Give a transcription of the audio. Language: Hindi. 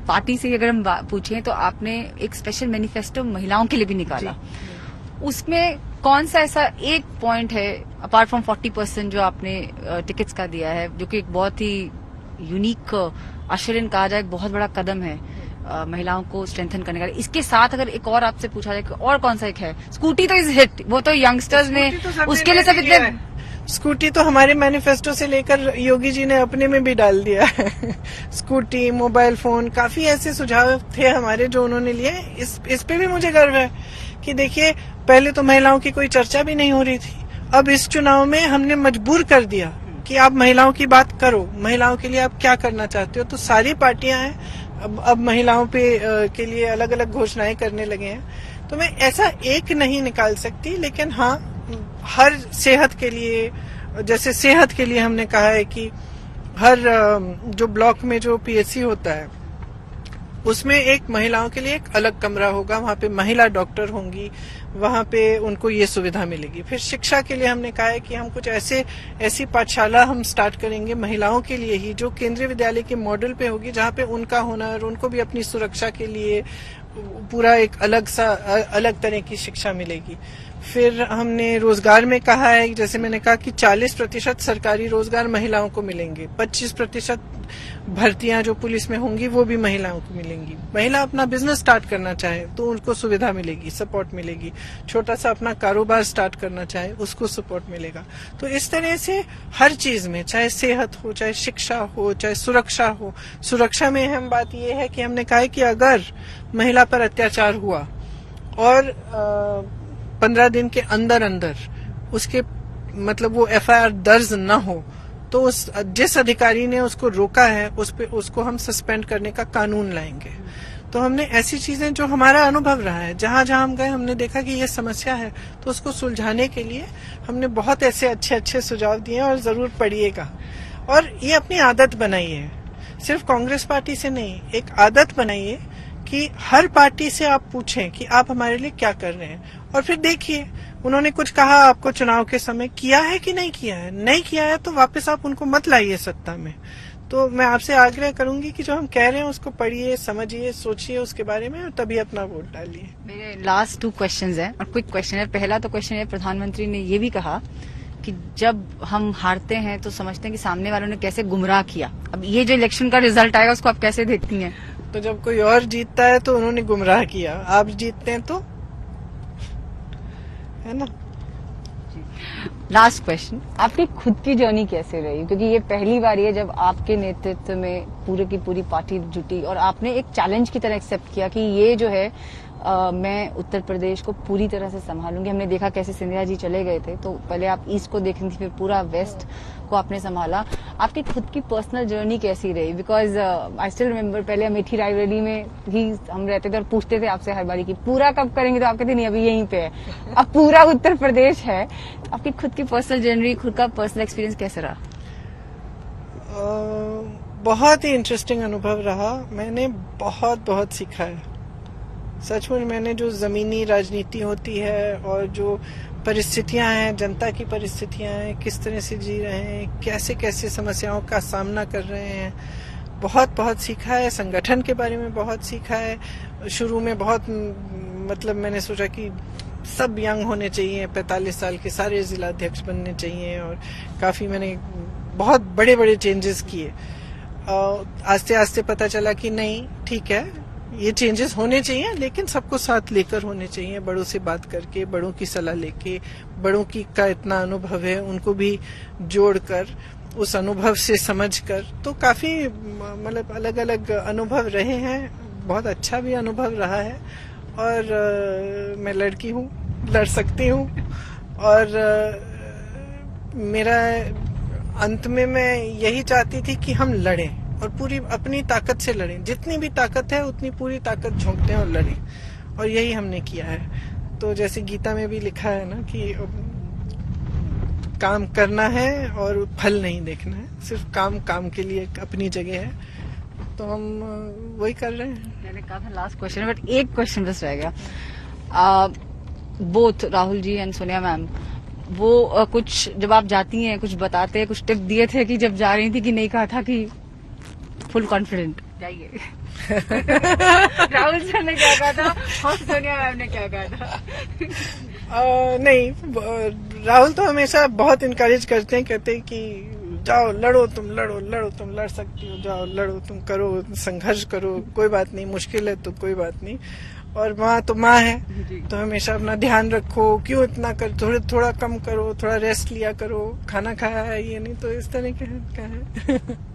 पार्टी से अगर हम पूछें तो आपने एक स्पेशल मैनिफेस्टो महिलाओं के लिए भी निकाला। उसमें कौन सा ऐसा एक पॉइंट है अपार्ट फ्रॉम 40% जो आपने टिकट्स का दिया है, जो कि एक बहुत ही यूनिक अशरिन कहा जाए, एक बहुत बड़ा कदम है महिलाओं को स्ट्रेंथन करने का। इसके साथ अगर एक और आपसे पूछा जाए कि और कौन सा एक है, स्कूटी तो इज हिट, वो तो यंगस्टर्स में उसके लिए सब इतने, स्कूटी तो हमारे मैनिफेस्टो से लेकर योगी जी ने अपने में भी डाल दिया है। स्कूटी, मोबाइल फोन, काफी ऐसे सुझाव थे हमारे जो उन्होंने लिए। इस पे भी मुझे गर्व है कि देखिए, पहले तो महिलाओं की कोई चर्चा भी नहीं हो रही थी, अब इस चुनाव में हमने मजबूर कर दिया कि आप महिलाओं की बात करो, महिलाओं के लिए आप क्या करना चाहते हो। तो सारी पार्टियां हैं अब महिलाओं के लिए अलग अलग घोषणाएं करने लगे हैं। तो मैं ऐसा एक नहीं निकाल सकती, लेकिन हाँ, हर सेहत के लिए, जैसे सेहत के लिए हमने कहा है कि हर जो ब्लॉक में जो पीएचसी होता है उसमें एक महिलाओं के लिए एक अलग कमरा होगा, वहाँ पे महिला डॉक्टर होंगी, वहाँ पे उनको ये सुविधा मिलेगी। फिर शिक्षा के लिए हमने कहा है कि हम कुछ ऐसी पाठशाला हम स्टार्ट करेंगे महिलाओं के लिए ही, जो केंद्रीय विद्यालय के मॉडल पे होगी, जहाँ पे उनका हुनर, उनको भी अपनी सुरक्षा के लिए पूरा एक अलग तरह की शिक्षा मिलेगी। फिर हमने रोजगार में कहा है, जैसे मैंने कहा कि 40% सरकारी रोजगार महिलाओं को मिलेंगे, 25% भर्तियां जो पुलिस में होंगी वो भी महिलाओं को मिलेंगी। महिला अपना बिजनेस स्टार्ट करना चाहे तो उनको सुविधा मिलेगी, सपोर्ट मिलेगी। छोटा सा अपना कारोबार स्टार्ट करना चाहे उसको सपोर्ट मिलेगा। तो इस तरह से हर चीज में, चाहे सेहत हो, चाहे शिक्षा हो, चाहे सुरक्षा हो। सुरक्षा में अहम बात यह है कि हमने कहा है कि अगर महिला पर अत्याचार हुआ और 15 दिन के अंदर उसके मतलब वो एफआईआर दर्ज न हो, तो जिस अधिकारी ने उसको रोका है उसको हम सस्पेंड करने का कानून लाएंगे। तो हमने ऐसी चीजें, जो हमारा अनुभव रहा है, जहां जहां हम गए हमने देखा कि ये समस्या है, तो उसको सुलझाने के लिए हमने बहुत ऐसे अच्छे सुझाव दिए और जरूर पढ़िएगा। और ये अपनी आदत बनाइए, सिर्फ कांग्रेस पार्टी से नहीं, एक आदत बनाइए कि हर पार्टी से आप पूछें कि आप हमारे लिए क्या कर रहे हैं, और फिर देखिए उन्होंने कुछ कहा आपको चुनाव के समय, किया है कि नहीं किया है। नहीं किया है तो वापस आप उनको मत लाइए सत्ता में। तो मैं आपसे आग्रह करूंगी कि जो हम कह रहे हैं उसको पढ़िए, समझिए, सोचिए उसके बारे में, और तभी अपना वोट डालिए। मेरे लास्ट 2 क्वेश्चंस हैं और क्विक क्वेश्चन है। पहला तो क्वेश्चन है, प्रधानमंत्री ने ये भी कहा कि जब हम हारते हैं तो समझते हैं कि सामने वालों ने कैसे गुमराह किया। अब ये जो इलेक्शन का रिजल्ट आएगा उसको आप कैसे देखती हैं? तो जब कोई और जीतता है तो उन्होंने गुमराह किया, आप जीतते हैं तो, है ना। लास्ट क्वेश्चन, आपकी खुद की जर्नी कैसे रही? क्योंकि ये पहली बार है जब आपके नेतृत्व में पूरे की पूरी पार्टी जुटी और आपने एक चैलेंज की तरह एक्सेप्ट किया कि ये जो है मैं उत्तर प्रदेश को पूरी तरह से संभालूंगी। हमने देखा कैसे सिंधिया जी चले गए थे, तो पहले आप ईस्ट को देख रही थी, फिर पूरा वेस्ट को आपने संभाला। आपकी खुद की पर्सनल जर्नी कैसी रही? बिकॉज आई स्टिल रिमेम्बर, पहले अमेठी रायबरेली में ही हम रहते थे और पूछते थे आपसे हर बारी की पूरा कब करेंगे, तो आप कहते नहीं अभी यहीं पे है। अब पूरा उत्तर प्रदेश है। आपकी खुद की पर्सनल जर्नी, खुद का पर्सनल एक्सपीरियंस कैसा रहा? बहुत ही इंटरेस्टिंग अनुभव रहा। मैंने बहुत सीखा है सचमुच। मैंने जो जमीनी राजनीति होती है और जो परिस्थितियां हैं, जनता की परिस्थितियां हैं, किस तरह से जी रहे हैं, कैसे कैसे समस्याओं का सामना कर रहे हैं, बहुत सीखा है। संगठन के बारे में बहुत सीखा है। शुरू में बहुत मतलब मैंने सोचा कि सब यंग होने चाहिए, 45 साल के सारे जिलाध्यक्ष बनने चाहिए, और काफी मैंने बहुत बड़े चेंजेस किए। आस्ते आस्ते पता चला कि नहीं, ठीक है, ये चेंजेस होने चाहिए, लेकिन सबको साथ लेकर होने चाहिए, बड़ों से बात करके, बड़ों की सलाह लेके, बड़ों की का इतना अनुभव है उनको भी जोड़कर, उस अनुभव से समझकर। तो काफी मतलब अलग अलग अनुभव रहे हैं। बहुत अच्छा भी अनुभव रहा है। और मैं लड़की हूँ, लड़ सकती हूँ, और मेरा अंत में मैं यही चाहती थी कि हम लड़ें और पूरी अपनी ताकत से लड़ें। जितनी भी ताकत है उतनी पूरी ताकत झोंकते हैं और लड़ें, और यही हमने किया है। तो जैसे गीता में भी लिखा है ना कि काम करना है और फल नहीं देखना है, सिर्फ काम के लिए अपनी जगह है, तो हम वही कर रहे हैं। मैंने कहा था लास्ट क्वेश्चन, बट एक क्वेश्चन बस रह गया। Both Rahul ji and Sonia ma'am, वो कुछ जब आप जाती हैं कुछ बताते हैं, कुछ टिप दिए थे कि जब जा रही थी कि नहीं कहा था कि फुल कॉन्फिडेंट जाइए? राहुल सर ने क्या कहा था और सोनिया मैम ने क्या कहा था? नहीं, राहुल तो हमेशा बहुत इनकरेज करते हैं, कहते हैं कि जाओ लड़ो, तुम लड़ो लड़ो, तुम लड़ सकती हो, जाओ लड़ो, तुम करो, संघर्ष करो, कोई बात नहीं, मुश्किल है तो कोई बात नहीं। और माँ तो माँ है, तो हमेशा अपना ध्यान रखो, क्यों इतना कर, थोड़ा कम करो, थोड़ा रेस्ट लिया करो, खाना खाया है ये नहीं, तो इस तरह का है।